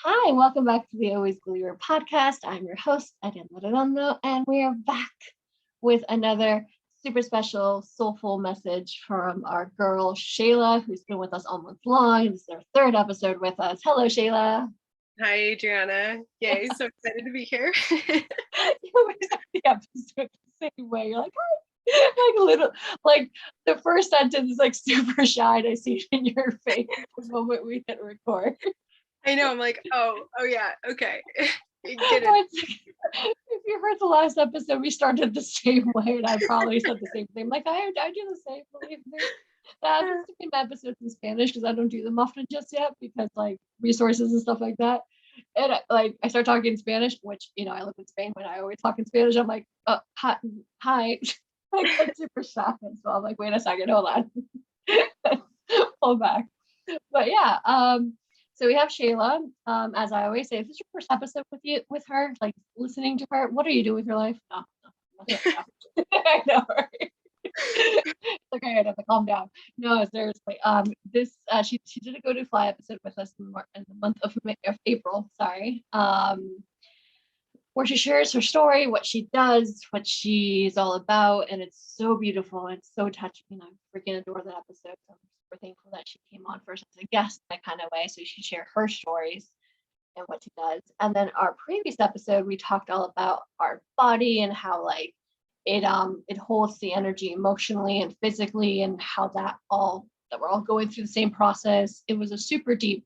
Hi, and welcome back to the Always Believer podcast. I'm your host, Ariadna, and we are back with another super special, soulful message from our girl, Shayla, who's been with us all month long. This is our third episode with us. Hello, Shayla. Hi, Adriana. Yay, so excited to be here. You always start the episode the same way. You're like, hi. Like a little, like the first sentence is like super shy. And I see it in your face the moment we hit record. I know, I'm like, oh yeah, okay. Get it. If you heard the last episode, we started the same way, and I probably said the same thing. Like, I do the same, believe me. That happens to be my episodes in Spanish because I don't do them often just yet because like resources and stuff like that. And I start talking in Spanish, which I live in Spain. When I always talk in Spanish, I'm like, hi. I get super shy, so I'm like, wait a second, hold on, pull back. But yeah, so we have Shayla. As I always say, if this is your first episode with her, like listening to her, what are you doing with your life? No, I know, right? It's okay, I have to calm down. No, seriously. She did a Go to Fly episode with us in the month of April. Sorry. Where she shares her story, what she does, what she's all about, and it's so beautiful and so touching. I freaking adore that episode. So I'm super thankful that she came on first as a guest in that kind of way, so she can share her stories and what she does. And then our previous episode, we talked all about our body and how like it holds the energy emotionally and physically, and how that we're all going through the same process. It was a super deep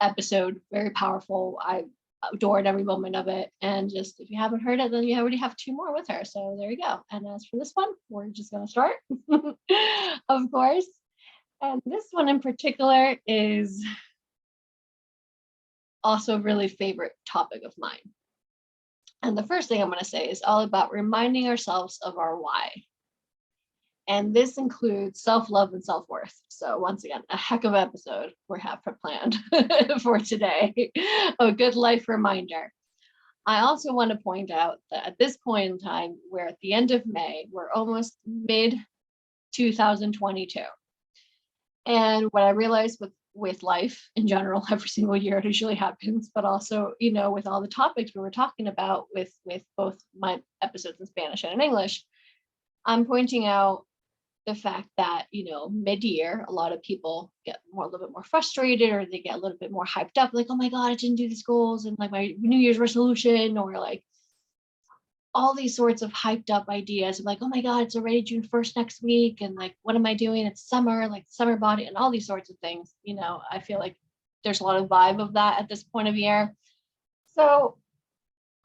episode, very powerful. I adored every moment of it. And just if you haven't heard it, then you already have two more with her. So there you go. And as for this one, we're just going to start, of course. And this one in particular is also a really favorite topic of mine. And the first thing I'm going to say is all about reminding ourselves of our why. And this includes self-love and self-worth. So once again, a heck of an episode we have planned for today. A good life reminder. I also want to point out that at this point in time, we're at the end of May, we're almost mid 2022. And what I realized with life in general, every single year it usually happens, but also, with all the topics we were talking about with both my episodes in Spanish and in English, I'm pointing out the fact that mid-year a lot of people get a little bit more frustrated, or they get a little bit more hyped up, like, oh my god, I didn't do these goals and like my New Year's resolution, or like all these sorts of hyped up ideas of like, oh my god, it's already June 1st next week, and like what am I doing, it's summer, like summer body and all these sorts of things. I feel like there's a lot of vibe of that at this point of year. So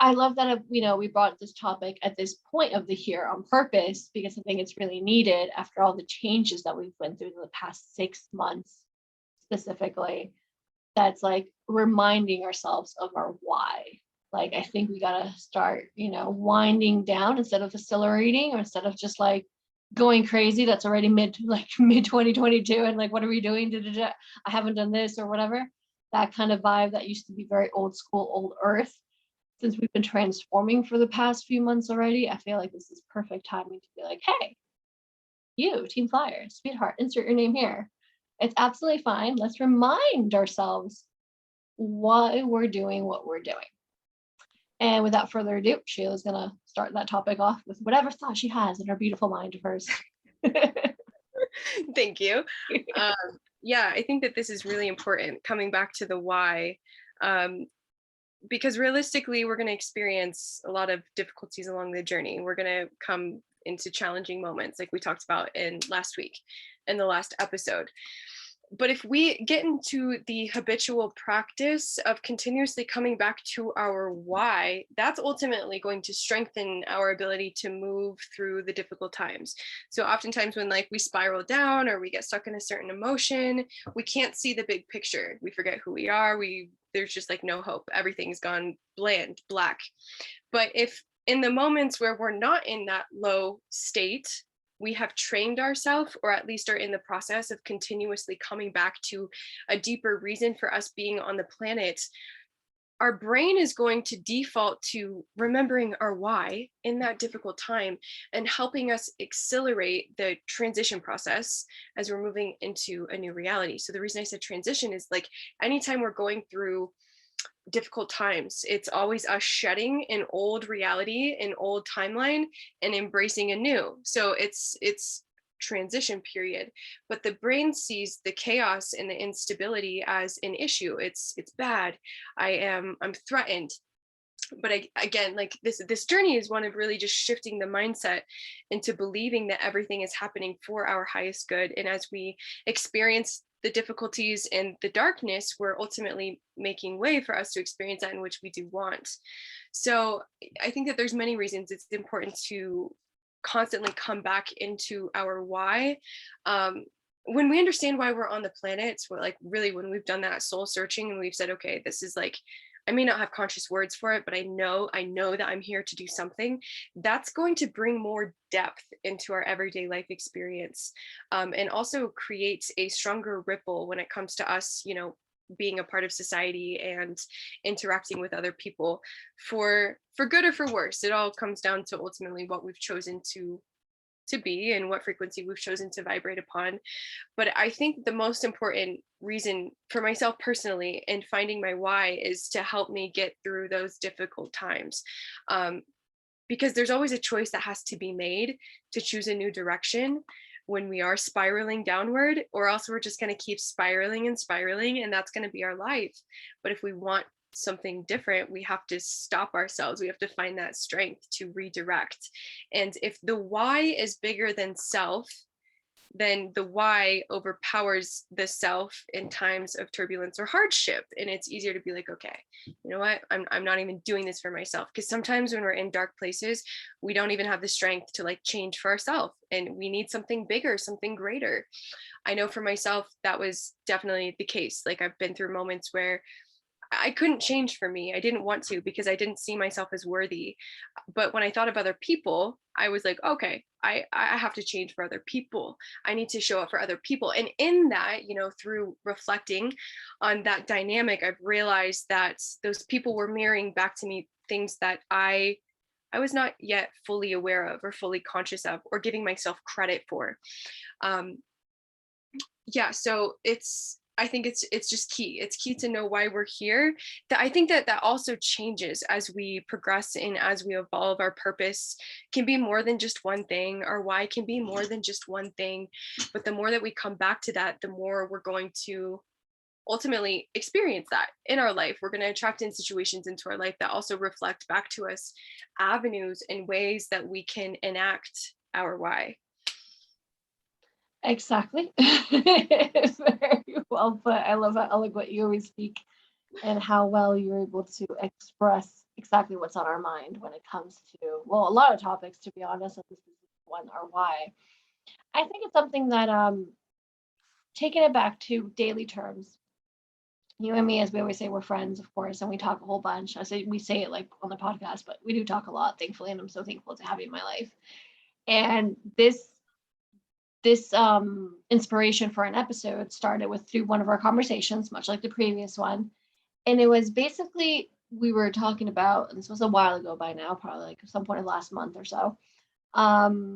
I love that, we brought this topic at this point of the year on purpose, because I think it's really needed after all the changes that we've went through in the past 6 months specifically. That's like reminding ourselves of our why. Like, I think we got to start, winding down instead of accelerating, or instead of just like going crazy. That's already mid 2022. And like, what are we doing? I haven't done this or whatever. That kind of vibe that used to be very old school, old earth. Since we've been transforming for the past few months already, I feel like this is perfect timing to be like, hey, you, Team Flyer, sweetheart, insert your name here. It's absolutely fine. Let's remind ourselves why we're doing what we're doing. And without further ado, Shayla's going to start that topic off with whatever thought she has in her beautiful mind of hers. Thank you. Yeah, I think that this is really important, coming back to the why. Because realistically, we're going to experience a lot of difficulties along the journey. We're going to come into challenging moments, like we talked about in the last episode. But if we get into the habitual practice of continuously coming back to our why, that's ultimately going to strengthen our ability to move through the difficult times. So oftentimes when like we spiral down or we get stuck in a certain emotion, we can't see the big picture. We forget who we are. There's just like no hope. Everything's gone bland, black. But if in the moments where we're not in that low state, we have trained ourselves, or at least are in the process of continuously coming back to a deeper reason for us being on the planet, our brain is going to default to remembering our why in that difficult time and helping us accelerate the transition process as we're moving into a new reality. So the reason I said transition is like anytime we're going through difficult times, it's always us shedding an old reality, an old timeline, and embracing a new. So it's transition period, but the brain sees the chaos and the instability as an issue. It's bad. I'm threatened. But again, like this journey is one of really just shifting the mindset into believing that everything is happening for our highest good. And as we experience the difficulties and the darkness, we're ultimately making way for us to experience that in which we do want. So I think that there's many reasons it's important to constantly come back into our why. When we understand why we're on the planet, so like really when we've done that soul searching and we've said, okay, this is like, I may not have conscious words for it, but I know that I'm here to do something. That's going to bring more depth into our everyday life experience, and also creates a stronger ripple when it comes to us, being a part of society and interacting with other people for good or for worse. It all comes down to ultimately what we've chosen to be and what frequency we've chosen to vibrate upon. But I think the most important reason for myself personally in finding my why is to help me get through those difficult times. Because there's always a choice that has to be made to choose a new direction when we are spiraling downward, or else we're just going to keep spiraling and spiraling, and that's going to be our life. But if we want something different, we have to stop ourselves. We have to find that strength to redirect. And if the why is bigger than self, then the why overpowers the self in times of turbulence or hardship. And it's easier to be like, okay, you know what? I'm not even doing this for myself. Because sometimes when we're in dark places, we don't even have the strength to like change for ourselves. And we need something bigger, something greater. I know for myself, that was definitely the case. Like I've been through moments where I couldn't change for me. I didn't want to because I didn't see myself as worthy. But when I thought of other people, I was like, okay, I have to change for other people. I need to show up for other people. And in that, through reflecting on that dynamic, I've realized that those people were mirroring back to me things that I was not yet fully aware of or fully conscious of or giving myself credit for. So I think it's just key. It's key to know why we're here. That I think that also changes as we progress and as we evolve. Our purpose can be more than just one thing. Our why can be more than just one thing. But the more that we come back to that, the more we're going to ultimately experience that in our life. We're going to attract in situations into our life that also reflect back to us avenues and ways that we can enact our why. Exactly. Very well put. I love how eloquent you always speak and how well you're able to express exactly what's on our mind when it comes to, well, a lot of topics, to be honest, and this is one, our why. I think it's something that, taking it back to daily terms, you and me, as we always say, we're friends, of course, and we talk a whole bunch. We say it like on the podcast, but we do talk a lot, thankfully, and I'm so thankful to have you in my life. And this inspiration for an episode started through one of our conversations, much like the previous one. And it was basically, we were talking about, and this was a while ago by now, probably like some point of last month or so, where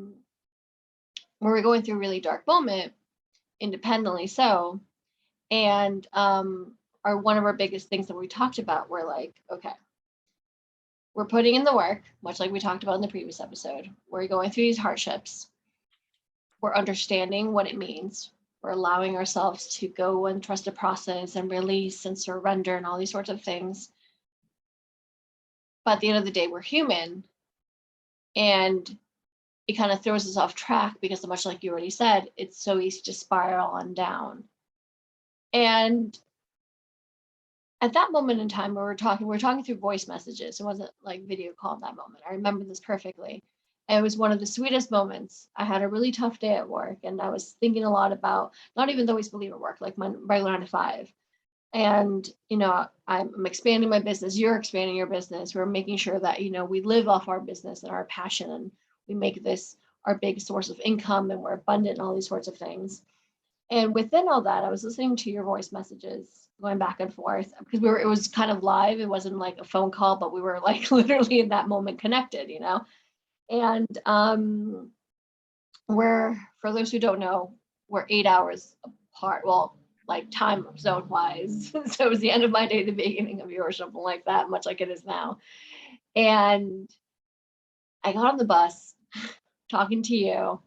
we're going through a really dark moment, independently so. And one of our biggest things that we talked about were like, okay, we're putting in the work, much like we talked about in the previous episode. We're going through these hardships. We're understanding what it means. We're allowing ourselves to go and trust the process and release and surrender and all these sorts of things. But at the end of the day, we're human. And it kind of throws us off track because, much like you already said, it's so easy to spiral on down. And at that moment in time, we were talking through voice messages. It wasn't like video call at that moment. I remember this perfectly. It was one of the sweetest moments. I had a really tough day at work, and I was thinking a lot about not even always believe at work, like my regular 9 to 5. And, I'm expanding my business. You're expanding your business. We're making sure that, we live off our business and our passion, and we make this our big source of income, and we're abundant and all these sorts of things. And within all that, I was listening to your voice messages going back and forth because it was kind of live. It wasn't like a phone call, but we were like literally in that moment connected, you know? And we're, for those who don't know, we're 8 hours apart. Well, like time zone wise. So it was the end of my day, the beginning of yours, something like that, much like it is now. And I got on the bus talking to you,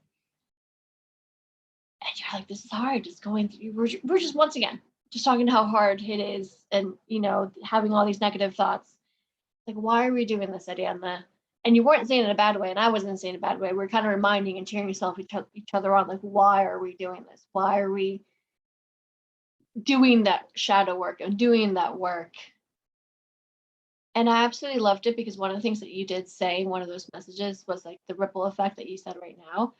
and you're like, this is hard, just going through, we're just once again just talking how hard it is, and you know, having all these negative thoughts, like, why are we doing this, Ariadna? And you weren't saying it in a bad way, and I wasn't saying it in a bad way. We're kind of reminding and cheering each other on, like, why are we doing this? Why are we doing that shadow work and doing that work? And I absolutely loved it, because one of the things that you did say in one of those messages was like the ripple effect that you said right now.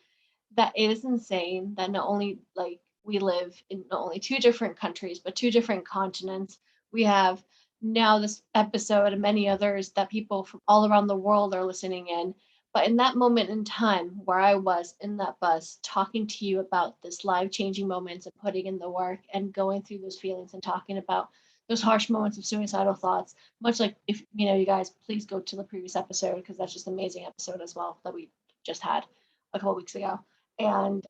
That is insane, that not only like we live in not only two different countries but two different continents. We have now this episode and many others that people from all around the world are listening in. But in that moment in time where I was in that bus talking to you about this life changing moments and putting in the work and going through those feelings and talking about those harsh moments of suicidal thoughts, much like, if you know, you guys, please go to the previous episode, because that's just an amazing episode as well that we just had a couple weeks ago. And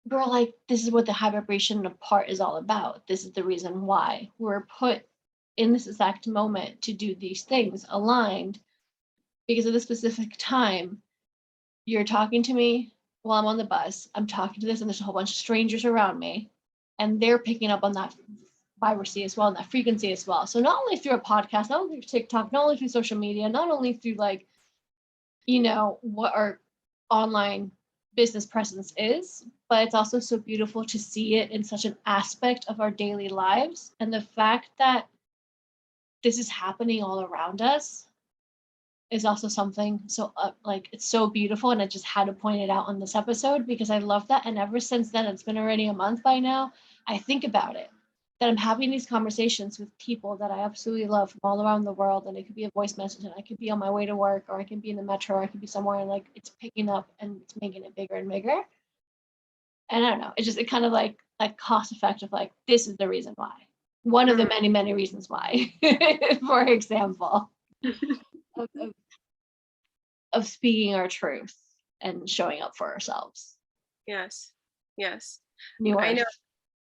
we're like, this is what the high vibration of part is all about. This is the reason why we're put in this exact moment to do these things aligned, because of the specific time. You're talking to me while I'm on the bus. I'm talking to this, and there's a whole bunch of strangers around me, and they're picking up on that vibrancy as well, and that frequency as well. So not only through a podcast, not only through TikTok, not only through social media, not only through like, you know, what our online business presence is, but it's also so beautiful to see it in such an aspect of our daily lives. And the fact that this is happening all around us is also something so like, it's so beautiful, and I just had to point it out on this episode because I love that. And ever since then, it's been already a month by now, I think about it, that I'm having these conversations with people that I absolutely love from all around the world. And it could be a voice message, and I could be on my way to work, or I can be in the metro, or I could be somewhere, and like it's picking up and it's making it bigger and bigger. And I don't know, it kind of like cost effect of like, this is the reason why. One of the many, many reasons why, for example, of, of, of speaking our truth and showing up for ourselves. Yes. Yes. New I know. Earth.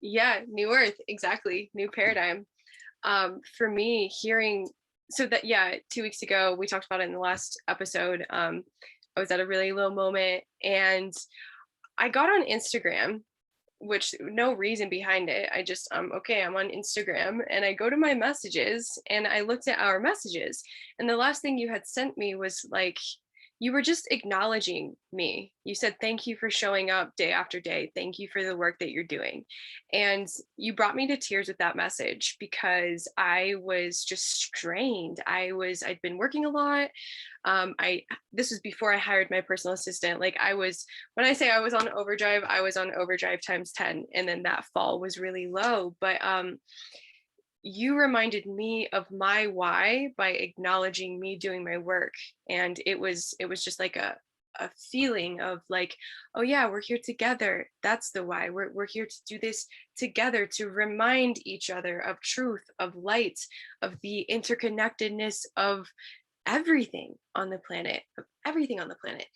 Yeah. New Earth. Exactly. New paradigm. For me, hearing, so that, yeah, 2 weeks ago, we talked about it in the last episode. I was at a really low moment, and I got on Instagram, which no reason behind it. I just, okay, I'm on Instagram, and I go to my messages, and I looked at our messages, and the last thing you had sent me was like, you were just acknowledging me. You said, thank you for showing up day after day. Thank you for the work that you're doing. And you brought me to tears with that message, because I was just strained. I'd been working a lot. This was before I hired my personal assistant. Like, when I say I was on overdrive, I was on overdrive times 10. And then that fall was really low. But you reminded me of my why by acknowledging me doing my work. And it was just like a feeling of like, oh yeah, we're here together. That's the why. We're here to do this together, to remind each other of truth, of light, of the interconnectedness of everything on the planet, of everything on the planet.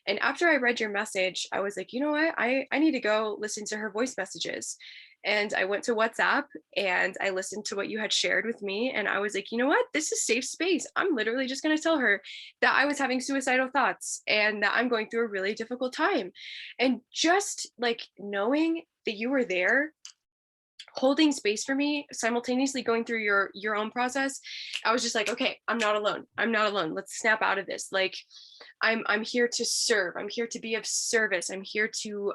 And after I read your message, I was like, you know what, I need to go listen to her voice messages. And I went to WhatsApp, and I listened to what you had shared with me, and I was like, you know what, this is safe space. I'm literally just going to tell her that I was having suicidal thoughts and that I'm going through a really difficult time. And just like knowing that you were there holding space for me, simultaneously going through your own process, I was just like, okay, I'm not alone. I'm not alone. Let's snap out of this. Like, I'm here to serve. I'm here to be of service. I'm here to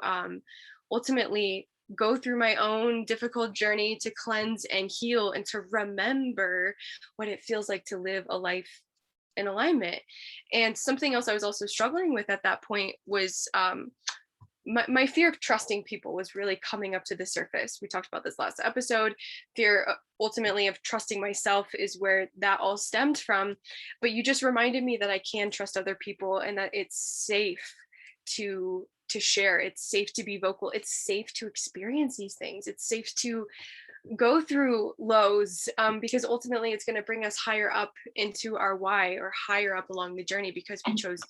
ultimately go through my own difficult journey to cleanse and heal, and to remember what it feels like to live a life in alignment. And something else I was also struggling with at that point was my fear of trusting people was really coming up to the surface. We talked about this last episode. Fear ultimately of trusting myself is where that all stemmed from. But you just reminded me that I can trust other people, and that it's safe to to share, it's safe to be vocal, it's safe to experience these things, it's safe to go through lows, because ultimately it's going to bring us higher up into our why, or higher up along the journey because we chose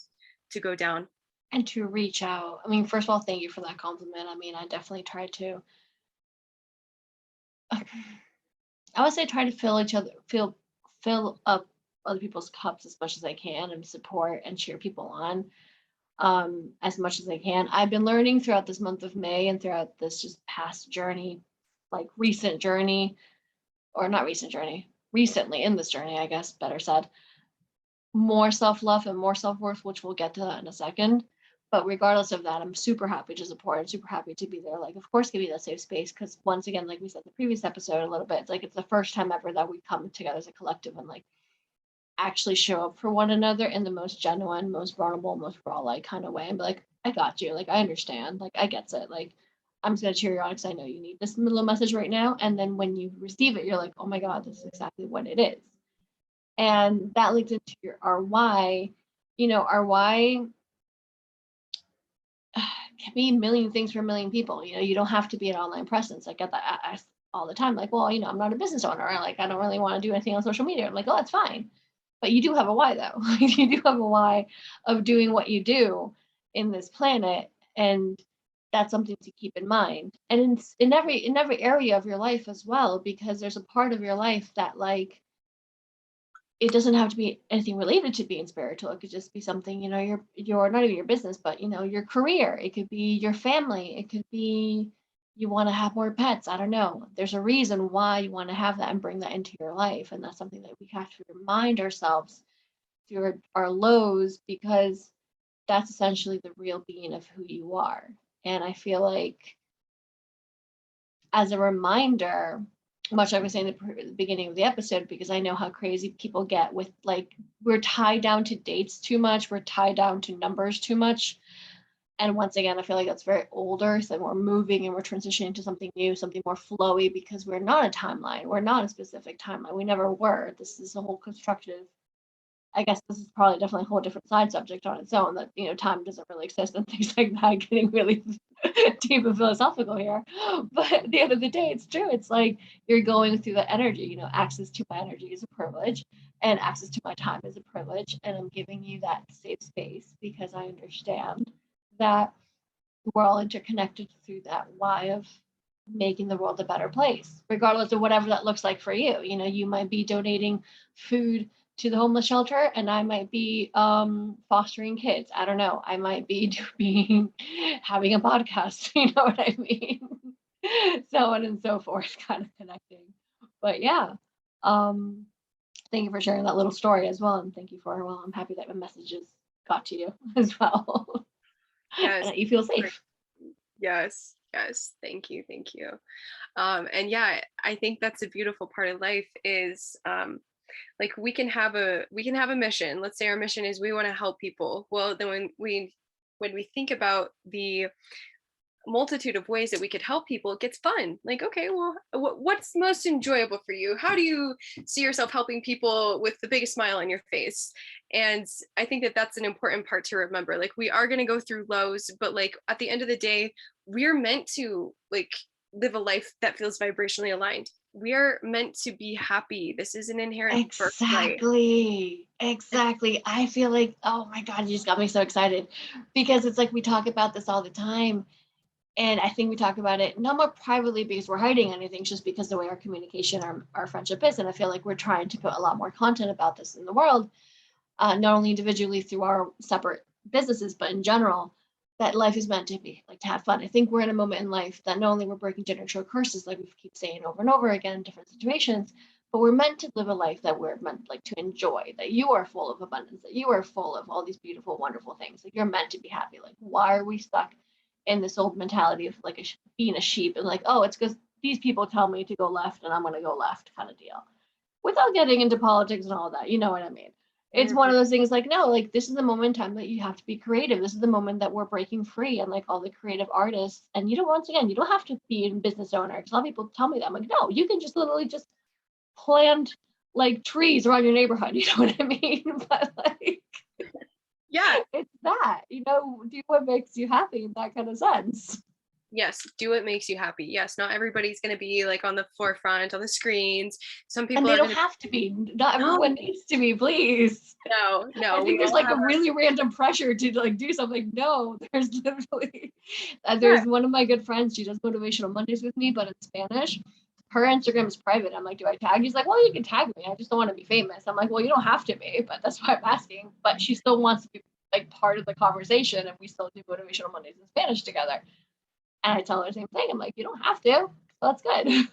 to go down. And to reach out. I mean, first of all, thank you for that compliment. I mean, I definitely try to, I would say, try to fill up other people's cups as much as I can, and support and cheer people on as much as I can. I've been learning throughout this month of May and throughout this just past journey, like recent journey, or not recent journey, recently in this journey, I guess, better said, more self-love and more self-worth, which we'll get to that in a second. But regardless of that, I'm super happy to support and super happy to be there. Like, of course, give you that safe space, because once again, like we said in the previous episode a little bit, it's like it's the first time ever that we come together as a collective and like actually show up for one another in the most genuine, most vulnerable, most raw like kind of way, and be like, I got you, like I understand, like I get it, like I'm just gonna cheer you on because I know you need this little message right now. And then when you receive it, you're like, oh my God, this is exactly what it is. And that leads into our why. You know, our why can be a million things for a million people. You know, you don't have to be an online presence. I get that asked all the time. Like, well, you know, I'm not a business owner. Like, I don't really want to do anything on social media. I'm like, oh, that's fine. But you do have a why, though. You do have a why of doing what you do in this planet, and that's something to keep in mind. And in every area of your life as well, because there's a part of your life that like it doesn't have to be anything related to being spiritual. It could just be something, you know, you're not even your business, but you know, your career. It could be your family. It could be you want to have more pets. I don't know. There's a reason why you want to have that and bring that into your life. And that's something that we have to remind ourselves through our lows, because that's essentially the real being of who you are. And I feel like as a reminder, much like I was saying at the beginning of the episode, because I know how crazy people get with like, we're tied down to dates too much, we're tied down to numbers too much. And once again, I feel like that's very old earth, and we're moving and we're transitioning to something new, something more flowy, because we're not a timeline. We're not a specific timeline. We never were. This is a whole constructive, I guess this is probably definitely a whole different side subject on its own, that, you know, time doesn't really exist and things like that, getting really deep and philosophical here. But at the end of the day, it's true. It's like you're going through the energy, you know, access to my energy is a privilege, and access to my time is a privilege. And I'm giving you that safe space because I understand that we're all interconnected through that why of making the world a better place, regardless of whatever that looks like for you. You know, you might be donating food to the homeless shelter, and I might be fostering kids. I don't know. I might be being having a podcast. You know what I mean? So on and so forth, kind of connecting. But yeah, thank you for sharing that little story as well, and thank you for, well, I'm happy that my messages got to you as well. Yes. And that you feel safe. Yes. Thank you. And yeah, I think that's a beautiful part of life is like we can have a mission. Let's say our mission is we want to help people. Well, then when we think about the multitude of ways that we could help people, it gets fun. Like, okay, well, what's most enjoyable for you? How do you see yourself helping people with the biggest smile on your face? And I think that that's an important part to remember. Like, we are going to go through lows, but like at the end of the day, we're meant to like live a life that feels vibrationally aligned. We are meant to be happy. This is an inherent birthright. Exactly. I feel like, oh my God, you just got me so excited, because it's like we talk about this all the time. And I think we talk about it not more privately because we're hiding anything, it's just because the way our communication, our friendship is. And I feel like we're trying to put a lot more content about this in the world, not only individually through our separate businesses, but in general, that life is meant to be like to have fun. I think we're in a moment in life that not only we're breaking generational curses, like we keep saying over and over again in different situations, but we're meant to live a life that we're meant like to enjoy, that you are full of abundance, that you are full of all these beautiful, wonderful things. Like you're meant to be happy. Like, why are we stuck in this old mentality of like being a sheep and like, oh, it's because these people tell me to go left and I'm going to go left kind of deal, without getting into politics and all that. You know what I mean? It's one of those things like, no, like this is the moment in time that you have to be creative. This is the moment that we're breaking free, and like all the creative artists. And you don't, once again, you don't have to be a business owner. Because a lot of people tell me that. I'm like, no, you can just literally just plant like trees around your neighborhood. You know what I mean? But like, Yeah. It's that, do what makes you happy in that kind of sense. Yes, do what makes you happy. Yes, not everybody's going to be like on the forefront on the screens. Some And people they are don't going to have to be. Not no, everyone needs to be, please. I no, think we there's all like have a our really random pressure to like do something. No, there's literally, yeah, there's one of my good friends. She does motivational Mondays with me, but in Spanish. Her Instagram is private. I'm like, do I tag? He's like, well, you can tag me. I just don't want to be famous. I'm like, well, you don't have to be, but that's why I'm asking. But she still wants to be like part of the conversation, and we still do motivational Mondays in Spanish together. And I tell her the same thing. I'm like, you don't have to. So that's good.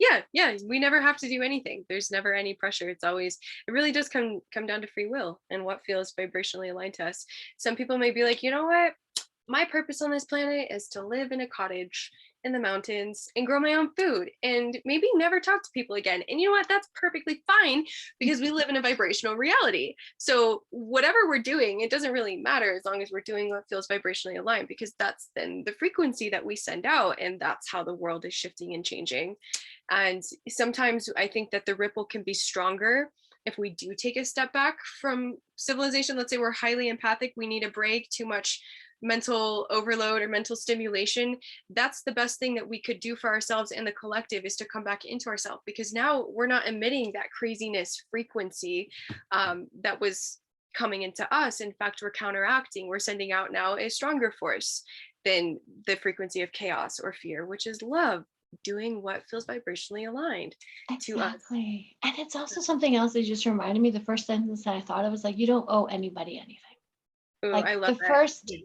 yeah, we never have to do anything. There's never any pressure. It's always, it really does come down to free will and what feels vibrationally aligned to us. Some people may be like, you know what, my purpose on this planet is to live in a cottage in the mountains and grow my own food and maybe never talk to people again. And you know what? That's perfectly fine because we live in a vibrational reality. So whatever we're doing, it doesn't really matter as long as we're doing what feels vibrationally aligned, because that's then the frequency that we send out, and that's how the world is shifting and changing. And sometimes I think that the ripple can be stronger if we do take a step back from civilization. Let's say we're highly empathic, we need a break, too much mental overload or mental stimulation. That's the best thing that we could do for ourselves and the collective, is to come back into ourselves, because now we're not emitting that craziness frequency that was coming into us. In fact, we're counteracting, we're sending out now a stronger force than the frequency of chaos or fear, which is love, doing what feels vibrationally aligned to us. Exactly. And it's also something else that just reminded me. The first sentence that I thought of was like, you don't owe anybody anything. Ooh, Like I love the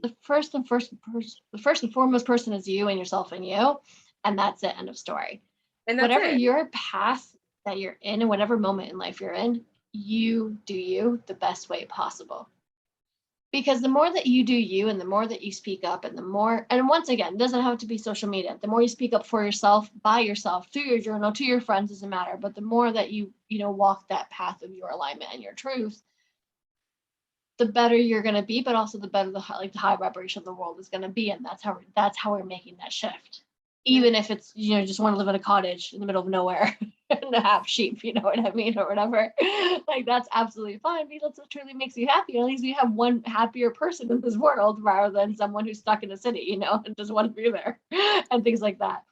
that. first and foremost person is you and yourself and you, and that's it. End of story. And that's Whatever it. your path that you're in, and whatever moment in life you're in, you do you the best way possible. Because the more that you do you, and the more that you speak up, and the more, and once again, it doesn't have to be social media, the more you speak up for yourself, by yourself, through your journal, to your friends, doesn't matter, but the more that you walk that path of your alignment and your truth, the better you're going to be, but also the better the high vibration of the world is going to be. And that's how we're making that shift. Yeah. Even if it's, just want to live in a cottage in the middle of nowhere and have sheep, you know what I mean, or whatever. Like, that's absolutely fine, because that's what truly makes you happy. At least we have one happier person in this world rather than someone who's stuck in a city, and doesn't want to be there and things like that.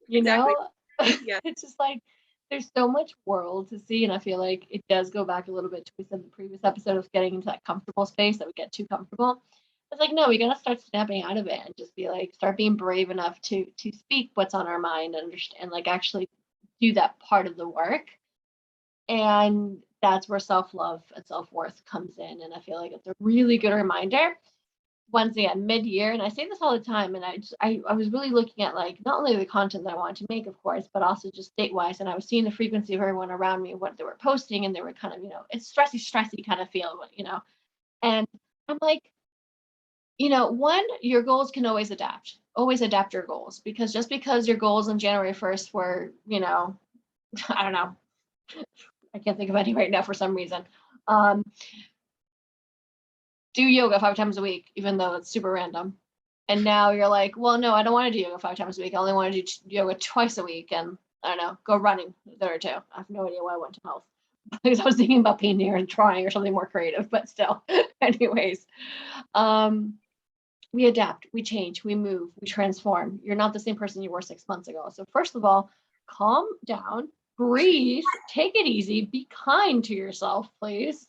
You Exactly. know, Yeah. it's just like there's so much world to see, and I feel like it does go back a little bit to we said in the previous episode of getting into that comfortable space, that we get too comfortable. It's like, no, we gotta start snapping out of it and just be like, start being brave enough to speak what's on our mind, and understand, like, actually do that part of the work. And that's where self-love and self-worth comes in. And I feel like it's a really good reminder, once again, mid-year, and I say this all the time, and I was really looking at, like, not only the content that I wanted to make, of course, but also just date-wise, and I was seeing the frequency of everyone around me, what they were posting, and they were kind of, it's stressy kind of feel. And I'm like, one, your goals can always adapt your goals, because just because your goals on January 1st were, I don't know, I can't think of any right now for some reason. Um, do yoga 5 times a week, even though it's super random. And now you're like, well, no, I don't want to do yoga 5 times a week. I only want to do yoga twice a week. And I don't know, go running there too. I have no idea why I went to health, because I was thinking about painting or drawing or something more creative, but still. Anyways, we adapt, we change, we move, we transform. You're not the same person you were 6 months ago. So first of all, calm down, breathe, take it easy, be kind to yourself, please.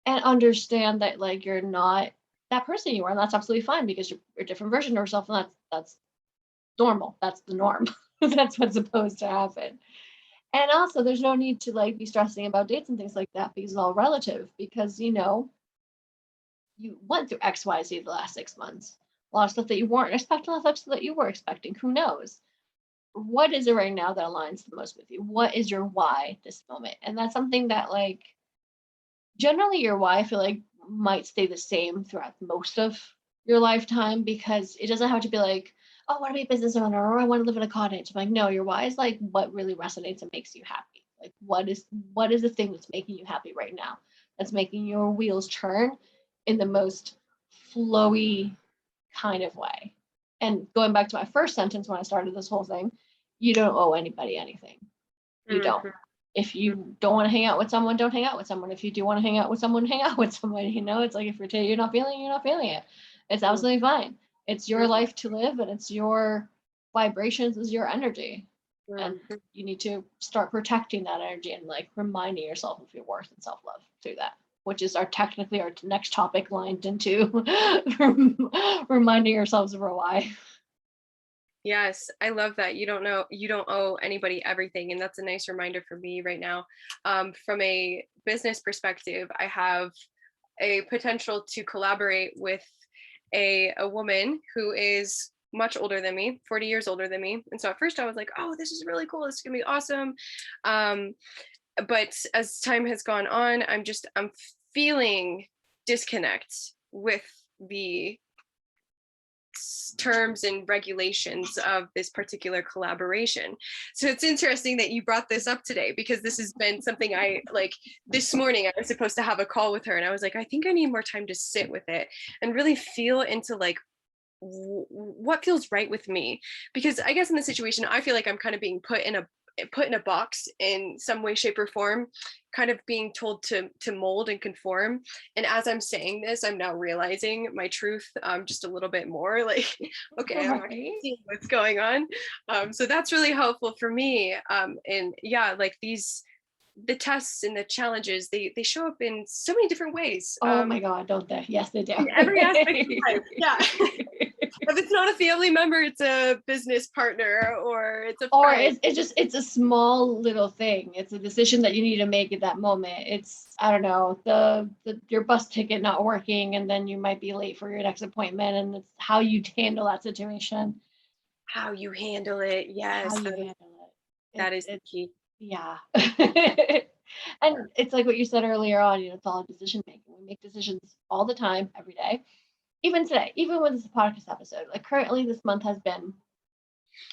And understand that, like, you're not that person you are, and that's absolutely fine, because you're a different version of yourself, and that's normal. That's the norm. That's what's supposed to happen. And also, there's no need to, like, be stressing about dates and things like that, because it's all relative. Because you went through XYZ the last 6 months, a lot of stuff that you weren't expecting, a lot of stuff that you were expecting. Who knows? What is it right now that aligns the most with you? What is your why this moment? And that's something that, like, generally your why, I feel like, might stay the same throughout most of your lifetime, because it doesn't have to be like, oh, I want to be a business owner, or I want to live in a cottage. I'm like, no, your why is like what really resonates and makes you happy. Like, what is the thing that's making you happy right now, that's making your wheels turn in the most flowy kind of way. And going back to my first sentence when I started this whole thing, you don't owe anybody anything. You don't. Mhm. If you don't want to hang out with someone, don't hang out with someone. If you do want to hang out with someone, hang out with someone. It's like, if you're not feeling it, you're not feeling it. It's absolutely fine. It's your life to live, and it's your vibrations, is your energy. And you need to start protecting that energy and like reminding yourself of your worth and self-love through that, which is technically our next topic, lined into reminding ourselves of our why. Yes, I love that. You don't owe anybody everything. And that's a nice reminder for me right now. From a business perspective, I have a potential to collaborate with a woman who is much older than me, 40 years older than me. And so at first I was like, oh, this is really cool. This is gonna be awesome. But as time has gone on, I'm feeling disconnect with the terms and regulations of this particular collaboration. So it's interesting that you brought this up today, because this has been something I like. This morning I was supposed to have a call with her, and I was like, I think I need more time to sit with it and really feel into like what feels right with me. Because I guess in the situation, I feel like I'm kind of being put in a box in some way, shape, or form, kind of being told to mold and conform. And as I'm saying this, I'm now realizing my truth just a little bit more, like, okay, I'm actually seeing what's going on. So that's really helpful for me. And yeah, like the tests and the challenges, they show up in so many different ways. Oh my God, don't they? Yes, they do. In every aspect of life. Yeah. If it's not a family member, it's a business partner, or it's a friend. It's a small little thing. It's a decision that you need to make at that moment. It's, I don't know, your bus ticket not working, and then you might be late for your next appointment, and it's how you handle that situation. How you handle it. Yes. How you handle it. That is the key. Yeah. And it's like what you said earlier on, it's all decision making. We make decisions all the time, every day. Even today, even when this is a podcast episode, like currently this month has been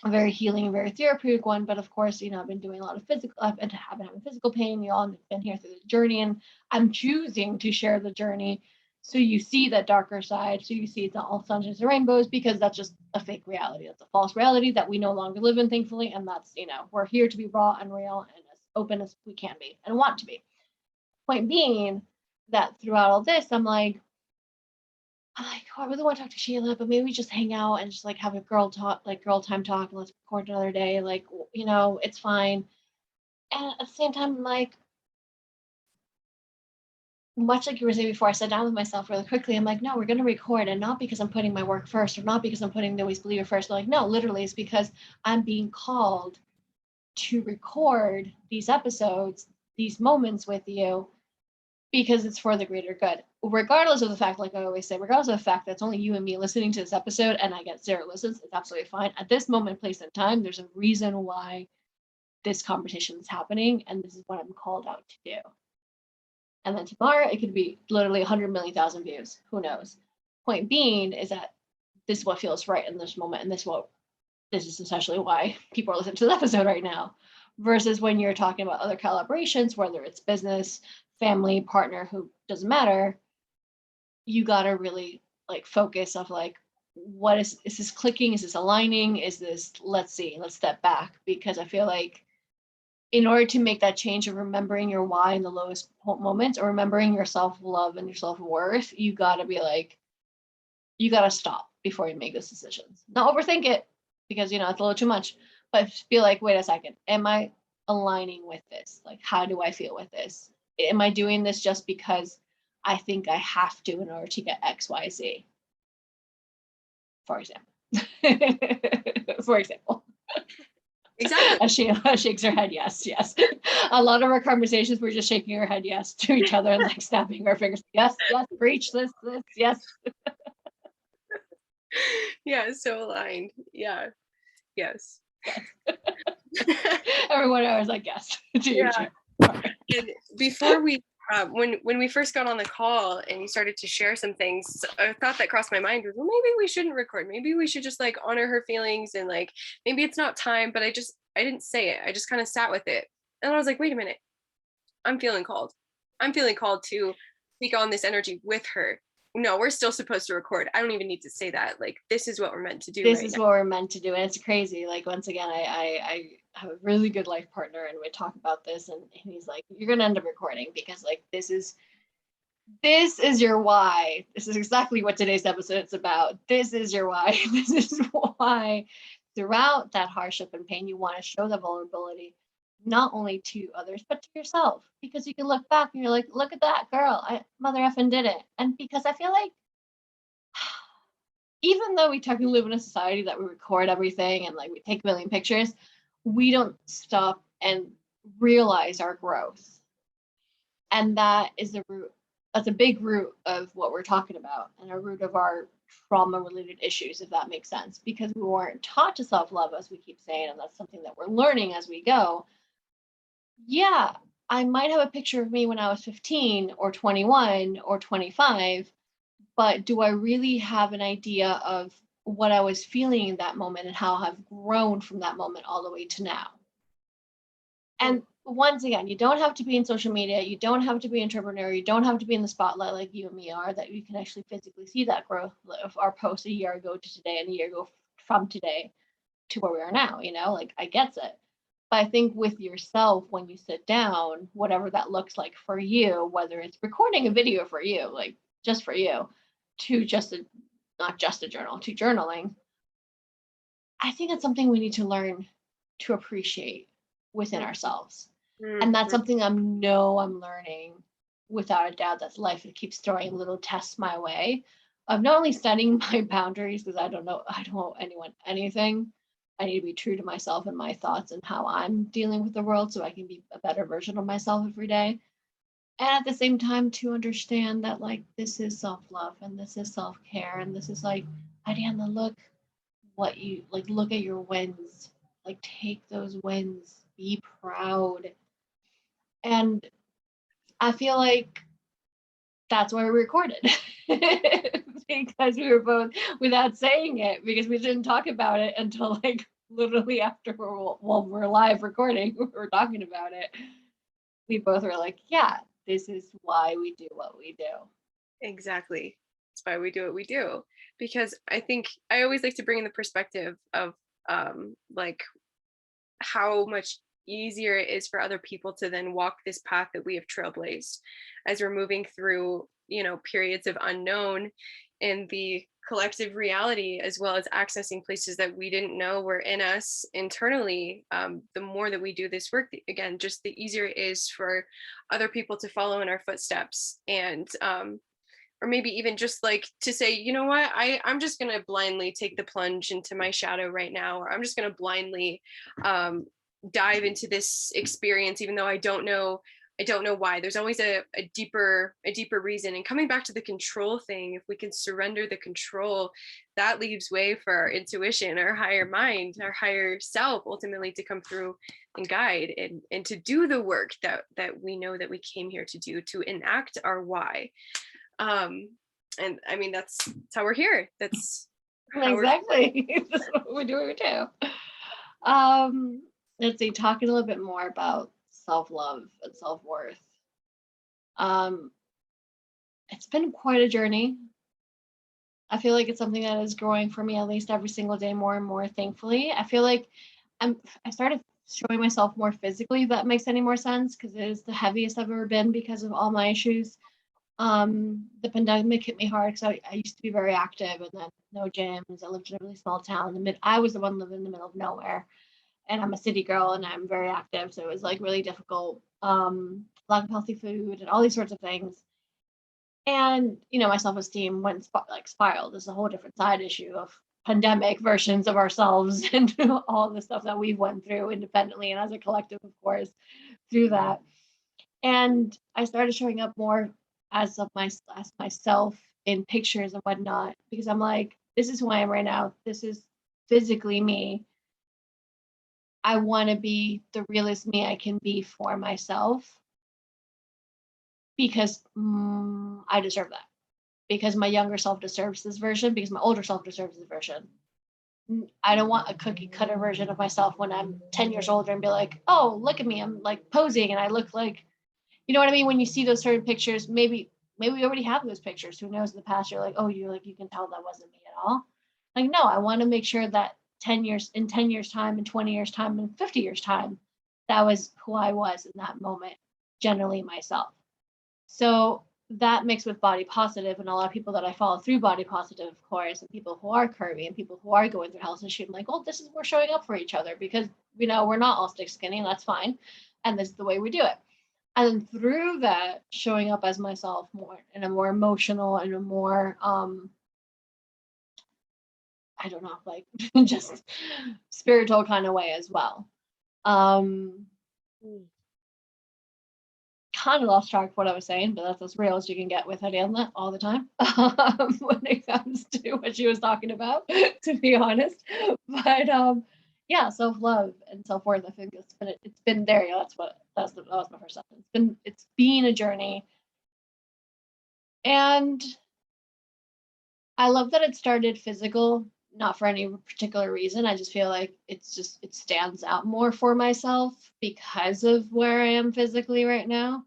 a very healing, very therapeutic one. But of course, I've been doing a lot of physical, I've been having physical pain. You all have been here through the journey, and I'm choosing to share the journey. So you see that darker side. So you see it's not all sunshines and rainbows, because that's just a fake reality. That's a false reality that we no longer live in, thankfully. And that's, we're here to be raw and real and as open as we can be and want to be. Point being that throughout all this, I'm like, oh, I really want to talk to Shayla, but maybe we just hang out and just like have a girl time talk, and let's record another day. Like, it's fine. And at the same time, like, much like you were saying before, I sat down with myself really quickly. I'm like, no, we're going to record, and not because I'm putting my work first, or not because I'm putting the Always Believer first. Like, no, literally, it's because I'm being called to record these episodes, these moments with you, because it's for the greater good. Regardless of the fact, like I always say, regardless of the fact that it's only you and me listening to this episode and I get 0 listens, it's absolutely fine. At this moment, place, and time, there's a reason why this conversation is happening, and this is what I'm called out to do. And then tomorrow, it could be literally 100 million thousand views. Who knows? Point being is that this is what feels right in this moment, and this is essentially why people are listening to the episode right now. Versus when you're talking about other collaborations, whether it's business, family, partner, who doesn't matter, you gotta really like focus of like, what is this clicking? Is this aligning? Is this, let's step back, because I feel like in order to make that change of remembering your why in the lowest moments, or remembering your self-love and your self-worth, you gotta be like, you gotta stop before you make those decisions. Not overthink it, because it's a little too much, but be like, wait a second, am I aligning with this? Like, how do I feel with this? Am I doing this just because I think I have to in order to get X, Y, Z? For example. For example. Exactly. As she shakes her head, yes. A lot of our conversations, we're just shaking our head yes to each other and like snapping our fingers. Yes, preach this, yes. Yeah, so aligned. Yeah. Yes. Everyone always like yes. Yeah. And before we when we first got on the call and you started to share some things, a thought that crossed my mind was, well, maybe we shouldn't record. Maybe we should just like honor her feelings, and like maybe it's not time. But I didn't say it. I just kind of sat with it, and I was like, wait a minute, I'm feeling called. I'm feeling called to speak on this energy with her, no, we're still supposed to record. I don't even need to say that. Like, this is what we're meant to do This right is now. what we're meant to do. And it's crazy. Like, once again, I have a really good life partner, and we talk about this, and he's like, you're going to end up recording because, like, this is your why. This is exactly what today's episode is about. This is your why. This is why throughout that hardship and pain, you want to show the vulnerability, not only to others, but to yourself, because you can look back and you're like, look at that girl. I mother effing did it. And because I feel like, even though we technically live in a society that we record everything and like we take a million pictures, we don't stop and realize our growth. And that is the root. That's a big root of what we're talking about, and a root of our trauma related issues, if that makes sense, because we weren't taught to self-love, as we keep saying, and that's something that we're learning as we go. Yeah, I might have a picture of me when I was 15 or 21 or 25, but do I really have an idea of what I was feeling in that moment and how I've grown from that moment all the way to now? And once again, you don't have to be in social media, you don't have to be an entrepreneur, you don't have to be in the spotlight like you and me are, that you can actually physically see that growth of our post a year ago to today and a year ago from today to where we are now, like I get it. But I think with yourself, when you sit down, whatever that looks like for you, whether it's recording a video for you, like just for you, to not just a journal, to journaling, I think it's something we need to learn to appreciate within ourselves. And that's something I'm learning without a doubt. That's life. It keeps throwing little tests my way of not only setting my boundaries, because I don't owe anyone anything. I need to be true to myself and my thoughts and how I'm dealing with the world so I can be a better version of myself every day. And at the same time, to understand that like this is self-love and this is self-care and this is like, Ariadna, look at your wins. Like take those wins. Be proud. And I feel like that's why we recorded. Because we were both, without saying it, because we didn't talk about it until like literally after we're live recording, we were talking about it. We both were like, yeah, this is why we do what we do. Exactly. That's why we do what we do. Because I think I always like to bring in the perspective of like how much easier it is for other people to then walk this path that we have trailblazed as we're moving through, periods of unknown in the collective reality, as well as accessing places that we didn't know were in us internally. The more that we do this work, again, just the easier it is for other people to follow in our footsteps. And or maybe even just like to say, you know what, I'm just going to blindly take the plunge into my shadow right now, or I'm just going to blindly dive into this experience, even though I don't know why. There's always a deeper reason. And coming back to the control thing, if we can surrender the control, that leaves way for our intuition, our higher mind, our higher self ultimately to come through and guide and to do the work that we know that we came here to do, to enact our why. And I mean, that's how we're here. That's how exactly. That's what we're doing too. Let's see, talking a little bit more about self-love and self-worth. It's been quite a journey. I feel like it's something that is growing for me at least every single day more and more, thankfully. I feel like I started showing myself more physically, if that makes any more sense, because it is the heaviest I've ever been because of all my issues. The pandemic hit me hard because I used to be very active, and then no gyms. I lived in a really small town. I was the one living in the middle of nowhere, and I'm a city girl and I'm very active, so it was like really difficult. Lack of healthy food and all these sorts of things. And my self-esteem went spiraled. There's a whole different side issue of pandemic versions of ourselves and all the stuff that we went through independently and as a collective, of course, through that. And I started showing up more as myself in pictures and whatnot, because I'm like, this is who I am right now. This is physically me. I want to be the realest me I can be for myself, because I deserve that. Because my younger self deserves this version. Because my older self deserves this version. I don't want a cookie cutter version of myself when I'm 10 years older and be like, oh, look at me. I'm like posing and I look like, you know what I mean? When you see those certain pictures, maybe maybe we already have those pictures. Who knows, in the past you're like, oh, you're like, you can tell that wasn't me at all. Like, no, I want to make sure that 10 years time, in 20 years time, in 50 years time, that was who I was in that moment, generally myself. So that mixed with body positive, and a lot of people that I follow through body positive, of course, and people who are curvy and people who are going through health issues, I'm like, oh, this is, we're showing up for each other because, you know, we're not all stick skinny, and that's fine. And this is the way we do it. And through that, showing up as myself more in a more emotional and a more, I don't know, like just spiritual kind of way as well. Kind of lost track of what I was saying, but that's as real as you can get with Ariadna all the time when it comes to what she was talking about, to be honest. But yeah, self-love and self-worth, I think it's been there. Yeah, that was my first sentence. It's been a journey, and I love that it started physical, not for any particular reason. I just feel like it stands out more for myself because of where I am physically right now.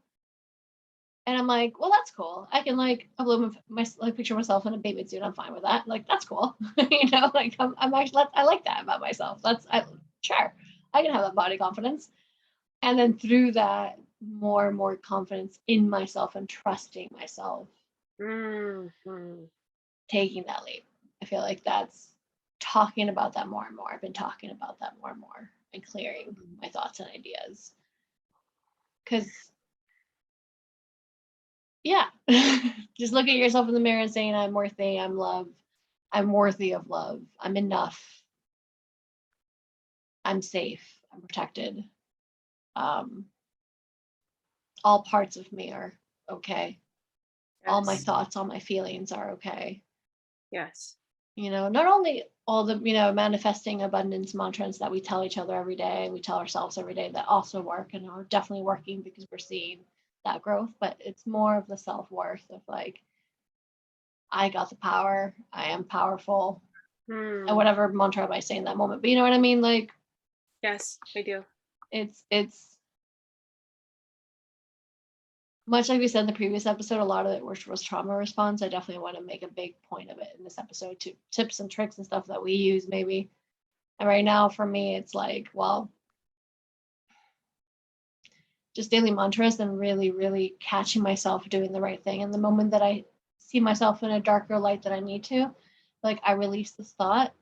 And I'm like, well, that's cool. I can like upload my like picture of myself in a bathing suit. I'm fine with that. Like, that's cool. You know, like I'm actually, I like that about myself. Sure, I can have that body confidence. And then through that, more and more confidence in myself and trusting myself, taking that leap. I feel like that's talking about that more and more. I've been talking about that more and more and clearing my thoughts and ideas. Because yeah, just look at yourself in the mirror and saying, I'm worthy, I'm loved, I'm worthy of love, I'm enough, I'm safe, I'm protected. All parts of me are okay. Yes. All my thoughts, all my feelings are okay. Yes. You know, not only all the, you know, manifesting abundance mantras that we tell each other every day, we tell ourselves every day, that also work and are definitely working because we're seeing that growth, but it's more of the self-worth of like, I got the power, I am powerful, and whatever mantra I might say in that moment. But you know what I mean? Like, yes, I do. It's much like we said in the previous episode, a lot of it was trauma response. I definitely want to make a big point of it in this episode too. Tips and tricks and stuff that we use maybe. And right now for me, it's like, well, just daily mantras and really, really catching myself doing the right thing. And the moment that I see myself in a darker light that I need to, like I release this thought,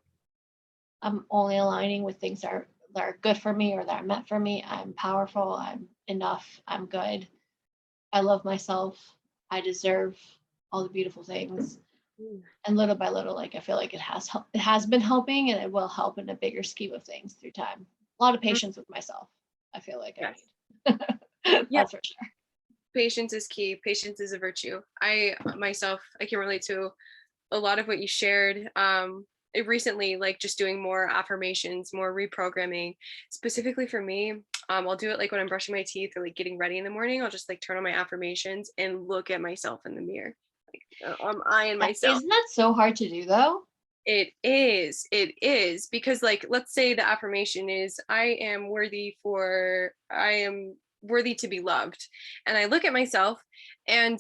I'm only aligning with things that are good for me or that are meant for me. I'm powerful, I'm enough, I'm good. I love myself. I deserve all the beautiful things. And little by little, like I feel like it has been helping, and it will help in a bigger scheme of things through time. A lot of patience with myself. I feel like yes. That's for sure. Patience is key. Patience is a virtue. I myself, I can relate to a lot of what you shared. Recently, like just doing more affirmations, more reprogramming. Specifically for me, I'll do it like when I'm brushing my teeth or like getting ready in the morning. I'll just like turn on my affirmations and look at myself in the mirror. Like, I'm eyeing myself. Isn't that so hard to do though? It is because like, let's say the affirmation is, I am worthy to be loved. And I look at myself and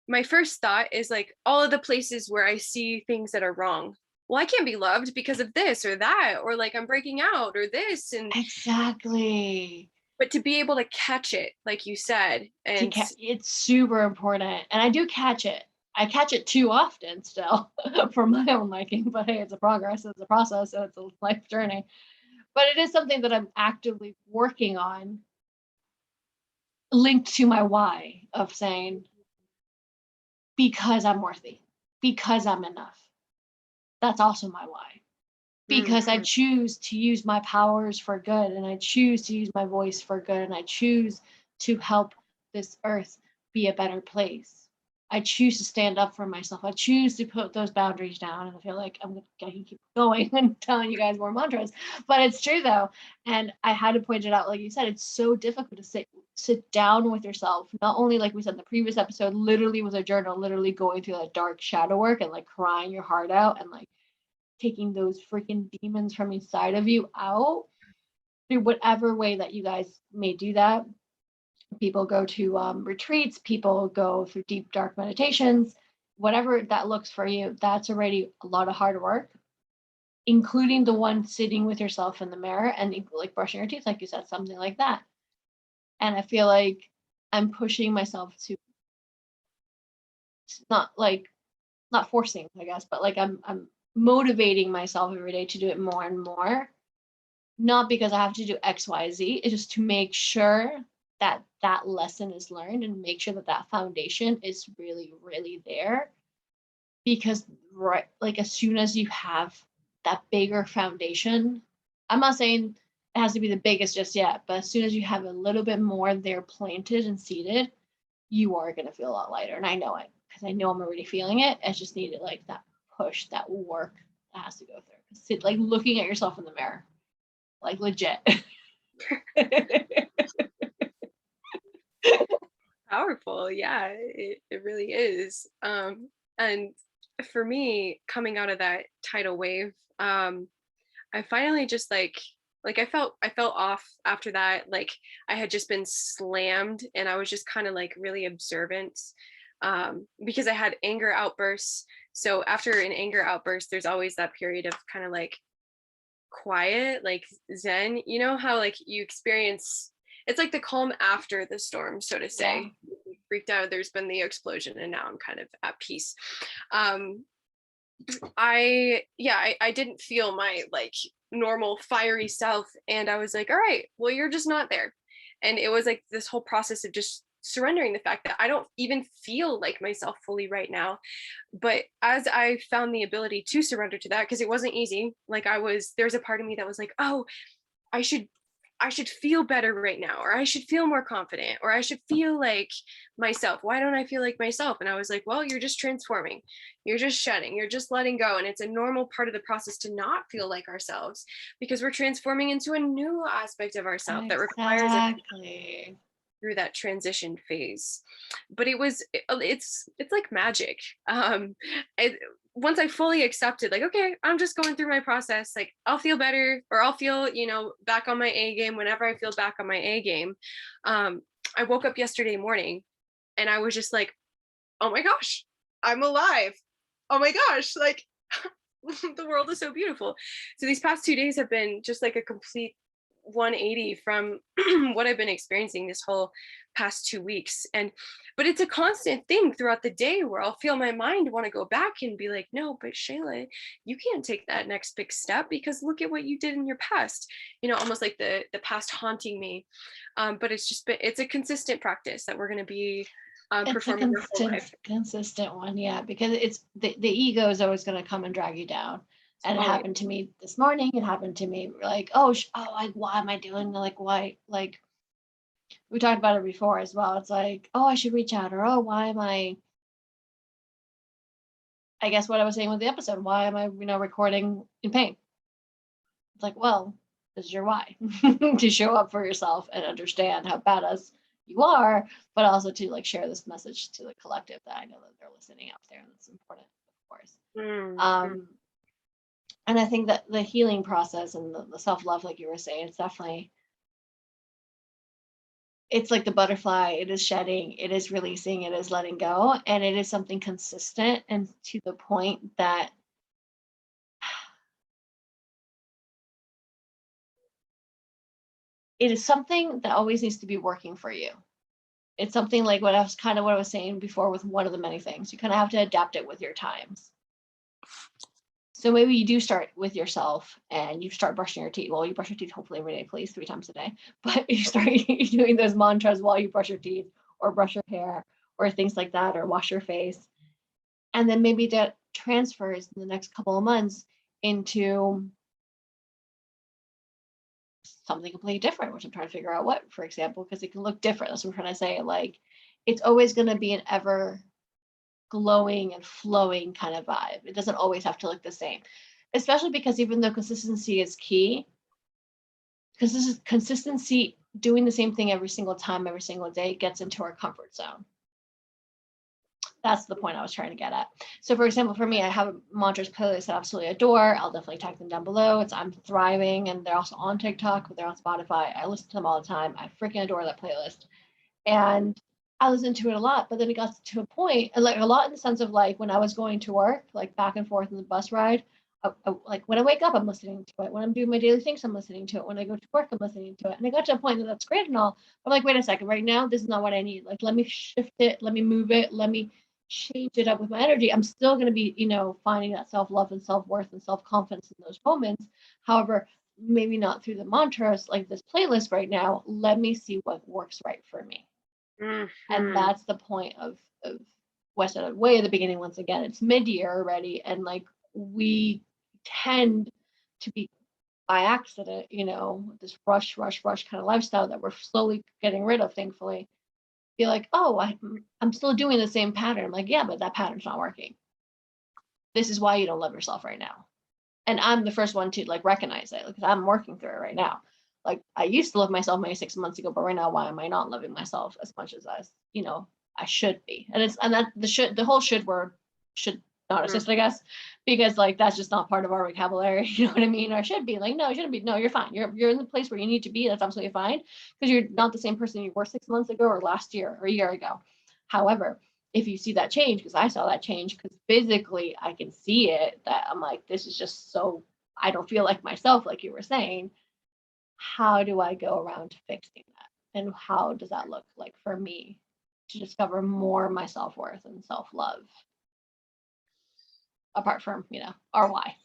my first thought is like all of the places where I see things that are wrong. Well, I can't be loved because of this or that, or like I'm breaking out or this. And exactly. But to be able to catch it, like you said, and it's super important. And I do catch it. I catch it too often still for my own liking, but hey, it's a progress, it's a process, so it's a life journey. But it is something that I'm actively working on, linked to my why of saying, because I'm worthy, because I'm enough. That's also my why. Because I choose to use my powers for good, and I choose to use my voice for good, and I choose to help this earth be a better place. I choose to stand up for myself. I choose to put those boundaries down. And I feel like I can keep going and telling you guys more mantras, but it's true though. And I had to point it out, like you said, it's so difficult to sit down with yourself. Not only like we said in the previous episode, literally with a journal, literally going through that dark shadow work and like crying your heart out and like taking those freaking demons from inside of you out through whatever way that you guys may do that. People go to retreats, people go through deep, dark meditations, whatever that looks for you, that's already a lot of hard work, including the one sitting with yourself in the mirror and like brushing your teeth, like you said, something like that. And I feel like I'm pushing myself to not like, not forcing, I guess, but like I'm motivating myself every day to do it more and more. Not because I have to do X, Y, Z, it's just to make sure that that lesson is learned and make sure that that foundation is really, really there. Because right, like as soon as you have that bigger foundation, I'm not saying it has to be the biggest just yet, but as soon as you have a little bit more there planted and seeded, you are going to feel a lot lighter. And I know it because I know I'm already feeling it. I just needed like that push, that work that has to go through. Sit like looking at yourself in the mirror, like legit. Powerful. Yeah, it really is. And for me, coming out of that tidal wave, I finally just like I felt off after that. Like I had just been slammed and I was just kind of like really observant, because I had anger outbursts. So after an anger outburst, there's always that period of kind of like quiet, like zen. You know how like you experience, it's like the calm after the storm, so to say. Freaked out, there's been the explosion, and now I'm kind of at peace. um I didn't feel my like normal fiery self, and I was like, all right, well, you're just not there. And it was like this whole process of just surrendering the fact that I don't even feel like myself fully right now. But as I found the ability to surrender to that, because it wasn't easy, like there's a part of me that was like, oh, I should I should feel better right now, or I should feel more confident, or I should feel like myself. Why don't I feel like myself? And I was like, well, you're just transforming. You're just shedding. You're just letting go. And it's a normal part of the process to not feel like ourselves, because we're transforming into a new aspect of ourselves that requires us Exactly. through that transition phase. But it's like magic. it, Once I fully accepted, like, okay, I'm just going through my process, like I'll feel better, or I'll feel, back on my A game whenever I feel back on my A game. I woke up yesterday morning and I was just like, oh my gosh, I'm alive. Oh my gosh, like the world is so beautiful. So these past 2 days have been just like a complete 180 from what I've been experiencing this whole past 2 weeks. But it's a constant thing throughout the day where I'll feel my mind want to go back and be like, no, but Shayla, you can't take that next big step because look at what you did in your past, almost like the past haunting me. But it's a consistent practice that we're going to be It's a performing your whole life. consistent one, yeah, because it's the ego is always going to come and drag you down. And it Always. happened to me this morning. It happened to me like, oh, like, why am I doing like, why, like, we talked about it before as well. It's like, oh, I should reach out, or oh, why am I guess what I was saying with the episode, why am I, recording in pain? It's like, well, this is your why. To show up for yourself and understand how badass you are, but also to like share this message to the collective that I know that they're listening out there, and that's important, of course. Mm-hmm. And I think that the healing process and the self-love, like you were saying, it's like the butterfly, it is shedding, it is releasing, it is letting go, and it is something consistent and to the point that it is something that always needs to be working for you. It's something like what I was saying before with one of the many things. You kind of have to adapt it with your times. So maybe you do start with yourself and you start brushing your teeth. Well, you brush your teeth hopefully every day, please, 3 times a day. But you start doing those mantras while you brush your teeth or brush your hair or things like that, or wash your face. And then maybe that transfers in the next couple of months into something completely different, which I'm trying to figure out what, for example, because it can look different. That's what I'm trying to say. Like, it's always going to be an ever glowing and flowing kind of vibe. It doesn't always have to look the same, especially because even though consistency is key, because this is consistency, doing the same thing every single time, every single day gets into our comfort zone. That's the point I was trying to get at. So for example, for me, I have a mantras playlist that I absolutely adore. I'll definitely tag them down below. It's I'm Thriving, and they're also on TikTok, but they're on Spotify. I listen to them all the time. I freaking adore that playlist. And I listened to it a lot, but then it got to a point, and like a lot in the sense of like when I was going to work, like back and forth in the bus ride, like when I wake up, I'm listening to it. When I'm doing my daily things, I'm listening to it. When I go to work, I'm listening to it. And I got to a point that that's great and all. But I'm like, wait a second, right now, this is not what I need. Like, let me shift it, let me move it, let me change it up with my energy. I'm still going to be, finding that self-love and self-worth and self-confidence in those moments. However, maybe not through the mantras like this playlist right now. Let me see what works right for me. And that's the point of West End way at the beginning. Once again, it's mid-year already, and like we tend to be by accident, this rush kind of lifestyle that we're slowly getting rid of, thankfully. Be like, oh, I'm still doing the same pattern. I'm like, yeah, but that pattern's not working. This is why you don't love yourself right now. And I'm the first one to like recognize it because I'm working through it right now. Like I used to love myself maybe 6 months ago, but right now, why am I not loving myself as much as I should be? And that the whole should word should not exist, I guess, because like that's just not part of our vocabulary. You know what I mean? Or should be like, no, you shouldn't be. No, you're fine. You're in the place where you need to be. That's absolutely fine because you're not the same person you were 6 months ago or last year or a year ago. However, if you see that change, because I saw that change, because physically I can see it, that I'm like, this is just so, I don't feel like myself, like you were saying. How do I go around to fixing that? And how does that look like for me to discover more my self-worth and self-love? Apart from, our why.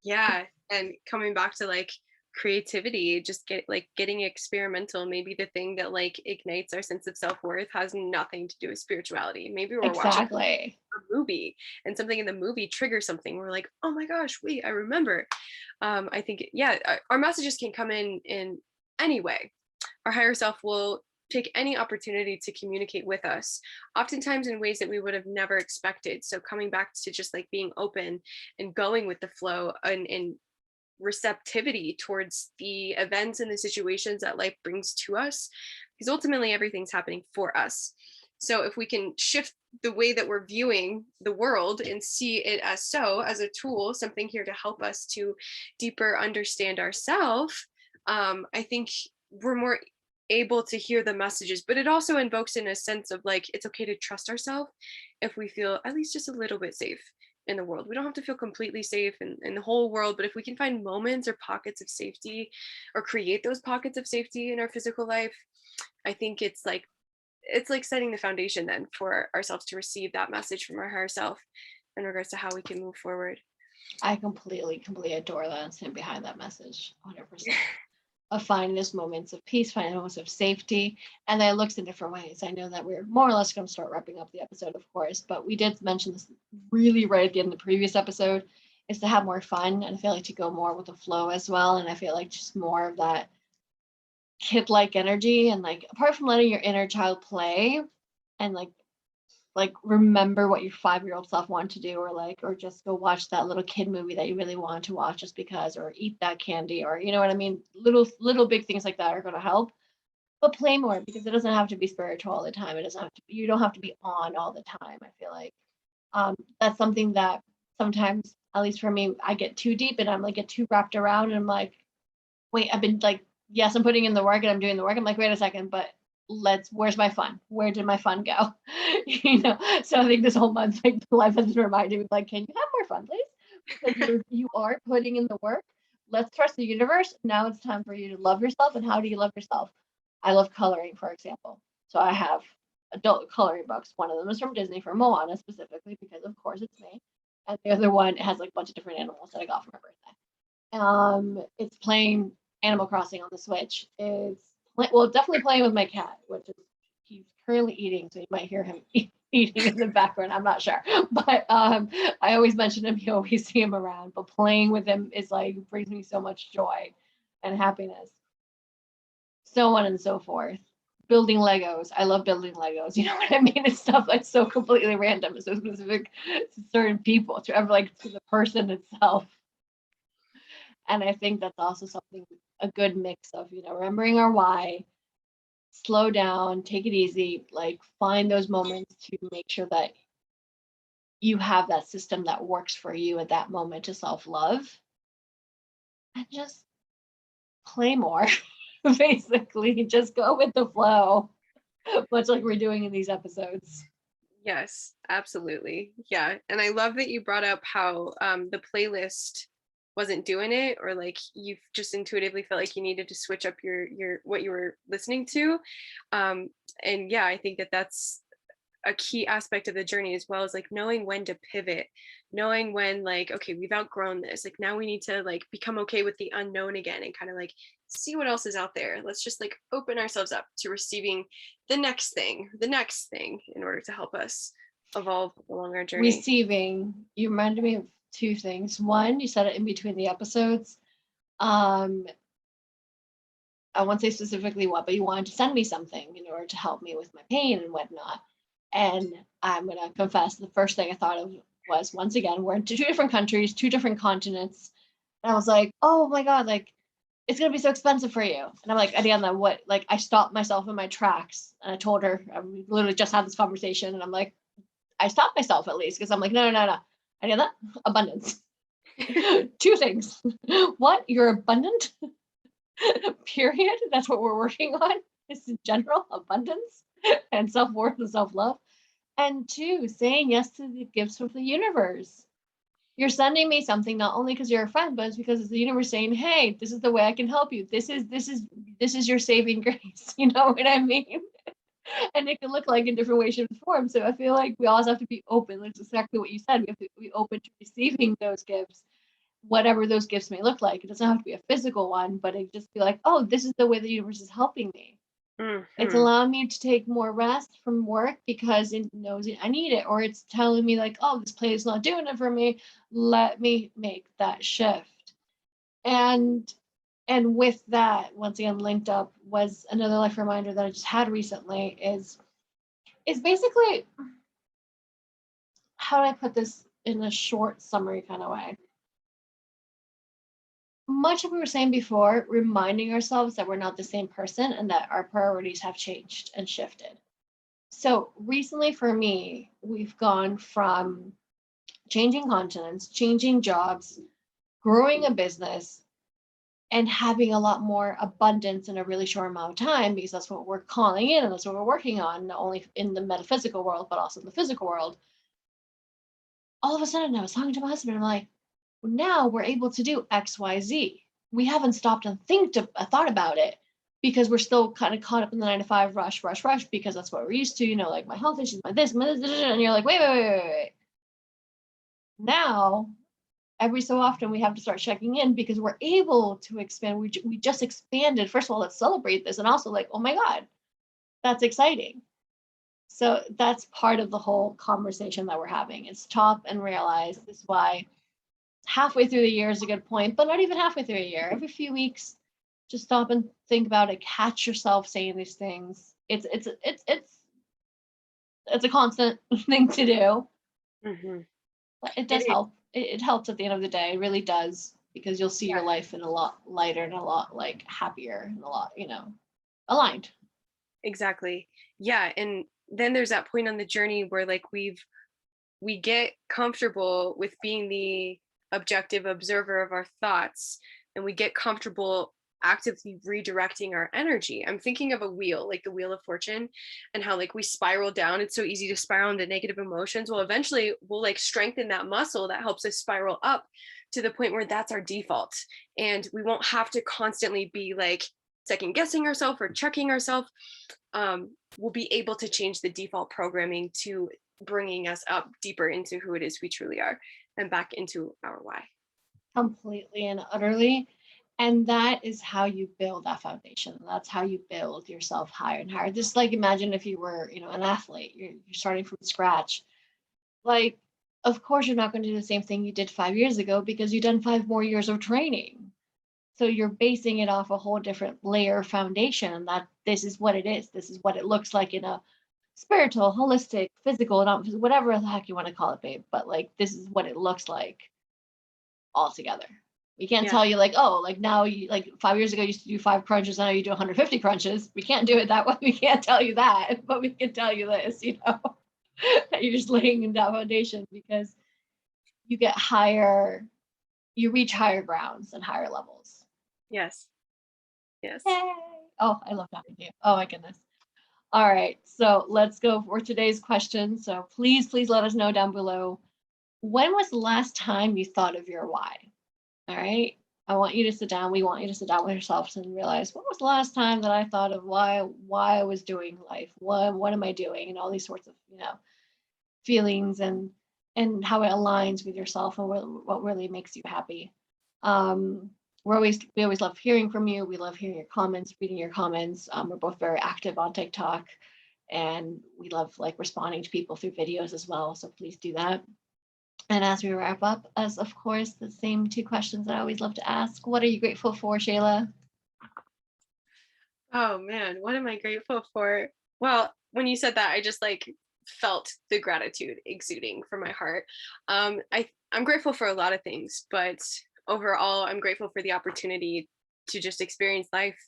Yeah. And coming back to like creativity, just getting experimental. Maybe the thing that like ignites our sense of self-worth has nothing to do with spirituality. Maybe we're watching Exactly. a movie and something in the movie triggers something. We're like, oh my gosh, wait, I remember. I think, yeah, our messages can come in any way. Our higher self will take any opportunity to communicate with us, oftentimes in ways that we would have never expected. So coming back to just like being open and going with the flow and receptivity towards the events and the situations that life brings to us, because ultimately everything's happening for us. So if we can shift the way that we're viewing the world and see it as a tool, something here to help us to deeper understand ourselves, I think we're more able to hear the messages. But it also invokes in a sense of like, it's okay to trust ourselves if we feel at least just a little bit safe in the world. We don't have to feel completely safe in the whole world, but if we can find moments or pockets of safety or create those pockets of safety in our physical life, I think it's like setting the foundation then for ourselves to receive that message from our higher self in regards to how we can move forward. I completely adore that and stand behind that message 100%. Of finding those moments of peace, finding moments of safety, and that looks in different ways. I know that we're more or less going to start wrapping up the episode, of course, but we did mention this really right at the end of the previous episode, is to have more fun, and I feel like to go more with the flow as well, and I feel like just more of that kid-like energy, and like apart from letting your inner child play and like remember what your 5-year-old self wanted to do, or just go watch that little kid movie that you really wanted to watch just because, or eat that candy, or you know what I mean, little big things like that are going to help. But play more, because it doesn't have to be spiritual all the time. It doesn't have to be, you don't have to be on all the time. I feel like that's something that sometimes, at least for me, I get too deep and I'm like get too wrapped around, and I'm like, wait, I've been like, yes, I'm putting in the work and I'm doing the work. I'm like, wait a second, but where's my fun? Where did my fun go? So I think this whole month, like, life has been reminding me, like, can you have more fun, please? Because you are putting in the work. Let's trust the universe. Now it's time for you to love yourself. And how do you love yourself? I love coloring, for example. So I have adult coloring books. One of them is from Disney, for Moana specifically, because of course it's me. And the other one has like a bunch of different animals that I got for my birthday. It's playing Animal Crossing on the Switch. Definitely playing with my cat, which is, he's currently eating, so you might hear him eating in the background. I'm not sure, but I always mention him. You always see him around, but playing with him is like brings me so much joy and happiness. So on and so forth. Building Legos. I love building Legos. You know what I mean? It's stuff that's so completely random, so specific to certain people, to the person itself. And I think that's also something, a good mix of, remembering our why, slow down, take it easy, like find those moments to make sure that you have that system that works for you at that moment to self-love, and just play more. Basically, just go with the flow, much like we're doing in these episodes. Yes, absolutely. Yeah. And I love that you brought up how the playlist wasn't doing it, or like you just intuitively felt like you needed to switch up your what you were listening to. And yeah, I think that that's a key aspect of the journey, as well as like knowing when to pivot, knowing when, like, okay, we've outgrown this, like now we need to like become okay with the unknown again, and kind of like see what else is out there. Let's just like open ourselves up to receiving the next thing in order to help us evolve along our journey. Receiving, you reminded me of two things. One, you said it in between the episodes. I won't say specifically what, but you wanted to send me something in order to help me with my pain and whatnot. And I'm going to confess, the first thing I thought of was, once again, we're in two different countries, two different continents. And I was like, oh my God, like, it's going to be so expensive for you. And I'm like, Ariadna, what? Like, I stopped myself in my tracks. And I told her, we literally just had this conversation. And I'm like, I stopped myself at least, because I'm like, no. Ariadna, abundance. Two things. One, you're abundant. Period. That's what we're working on. Is in general abundance and self-worth and self-love. And two, saying yes to the gifts of the universe. You're sending me something not only because you're a friend, but it's because it's the universe saying, hey, this is the way I can help you. This is your saving grace. You know what I mean? And it can look like in different ways, shapes, and forms. So I feel like we always have to be open. That's exactly what you said. We have to be open to receiving those gifts, whatever those gifts may look like. It doesn't have to be a physical one, but it just be like, oh, this is the way the universe is helping me. It's allowing me to take more rest from work because it knows I need it, or it's telling me like, oh, this play is not doing it for me. Let me make that shift. And with that, once again, linked up was another life reminder that I just had recently is basically, how do I put this in a short summary kind of way? Much of what we were saying before, reminding ourselves that we're not the same person and that our priorities have changed and shifted. So recently for me, we've gone from changing continents, changing jobs, growing a business, and having a lot more abundance in a really short amount of time, because that's what we're calling in and that's what we're working on, not only in the metaphysical world, but also in the physical world. All of a sudden, I was talking to my husband, and I'm like, now we're able to do X, Y, Z. We haven't stopped and thought about it, because we're still kind of caught up in the 9 to 5 rush, because that's what we're used to, like my health issues, my this, and you're like, wait. Now, every so often we have to start checking in, because we're able to expand. We just expanded. First of all, let's celebrate this. And also like, oh my God, that's exciting. So that's part of the whole conversation that we're having. Is stop and realize this is why halfway through the year is a good point, but not even halfway through a year. Every few weeks, just stop and think about it. Catch yourself saying these things. It's a constant thing to do. But it does help. It helps at the end of the day. It really does, because you'll see your life in a lot lighter and a lot like happier and a lot, aligned. Exactly. Yeah. And then there's that point on the journey where like we get comfortable with being the objective observer of our thoughts, and we get comfortable actively redirecting our energy. I'm thinking of a wheel, like the wheel of fortune, and how like we spiral down. It's so easy to spiral into negative emotions. Well, eventually we'll like strengthen that muscle that helps us spiral up to the point where that's our default. And we won't have to constantly be like second guessing ourselves or checking ourselves. We'll be able to change the default programming to bringing us up deeper into who it is we truly are, and back into our why. Completely and utterly. And that is how you build that foundation. That's how you build yourself higher and higher. Just like, imagine if you were, an athlete, you're starting from scratch. Like, of course, you're not going to do the same thing you did 5 years ago, because you've done 5 more years of training. So you're basing it off a whole different layer of foundation, that this is what it is. This is what it looks like in a spiritual, holistic, physical, not whatever the heck you want to call it, babe. But like, this is what it looks like all together. We can't tell you like, oh, like now you, like 5 years ago you used to do 5 crunches, now you do 150 crunches. We can't do it that way. We can't tell you that, but we can tell you this, that you're just laying in that foundation, because you get higher, you reach higher grounds and higher levels. Yes. Yes. Yay! Oh, I love talking to you. Oh my goodness. All right, so let's go for today's question. So please let us know down below. When was the last time you thought of your why? All right. I want you to sit down. We want you to sit down with yourselves and realize, what was the last time that I thought of why I was doing life? What am I doing? And all these sorts of, feelings and how it aligns with yourself and what really makes you happy. Um, we always love hearing from you. We love hearing your comments, reading your comments. We're both very active on TikTok, and we love like responding to people through videos as well. So please do that. And as we wrap up, as of course, the same two questions that I always love to ask. What are you grateful for, Shayla? Oh man, what am I grateful for? Well, when you said that, I just like felt the gratitude exuding from my heart. I'm grateful for a lot of things, but overall, I'm grateful for the opportunity to just experience life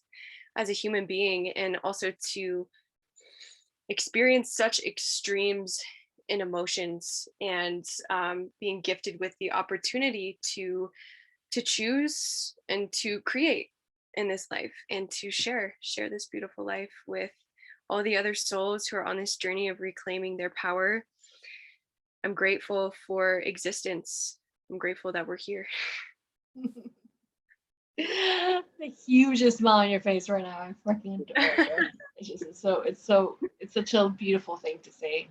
as a human being, and also to experience such extremes in emotions, and being gifted with the opportunity to choose and to create in this life, and to share this beautiful life with all the other souls who are on this journey of reclaiming their power. I'm grateful for existence. I'm grateful that we're here. The hugest smile on your face right now. I freaking adore you. It's such a beautiful thing to see.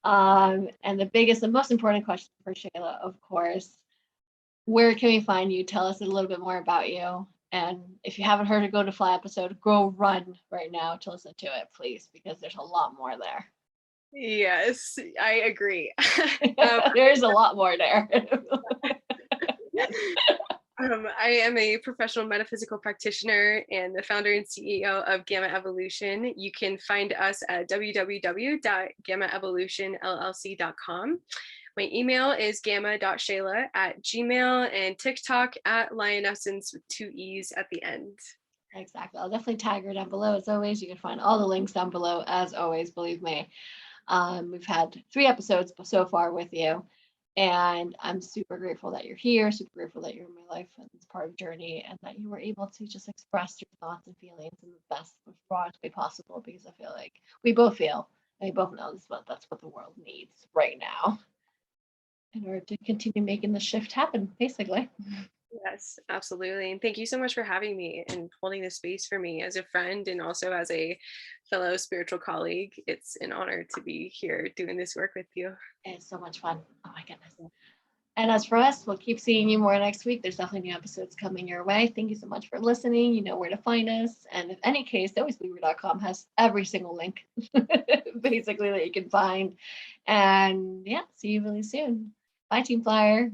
And the biggest and most important question for Shayla, of course, where can we find you? Tell us a little bit more about you. And if you haven't heard a Go to Fly episode, go run right now to listen to it, please, because there's a lot more there. Yes, I agree. There's a lot more there. I am a professional metaphysical practitioner and the founder and CEO of Gamma Evolution. You can find us at www.gammaevolutionllc.com. My email is gamma.shayla@gmail, and TikTok at lionessence with 2 E's at the end. Exactly. I'll definitely tag her down below as always. You can find all the links down below as always, believe me. We've had 3 episodes so far with you, and I'm super grateful that you're here, super grateful that you're in my life and it's part of the journey, and that you were able to just express your thoughts and feelings in the best, broadest way possible, because I feel like we both feel and we both know that's what the world needs right now in order to continue making the shift happen, basically. Yes, absolutely. And thank you so much for having me and holding this space for me as a friend and also as a fellow spiritual colleague. It's an honor to be here doing this work with you. It's so much fun. Oh my goodness. And as for us, we'll keep seeing you more next week. There's definitely new episodes coming your way. Thank you so much for listening. You know where to find us. And if any case, alwaysbeliever.com has every single link basically that you can find. And yeah, see you really soon. Bye, Team Flyer.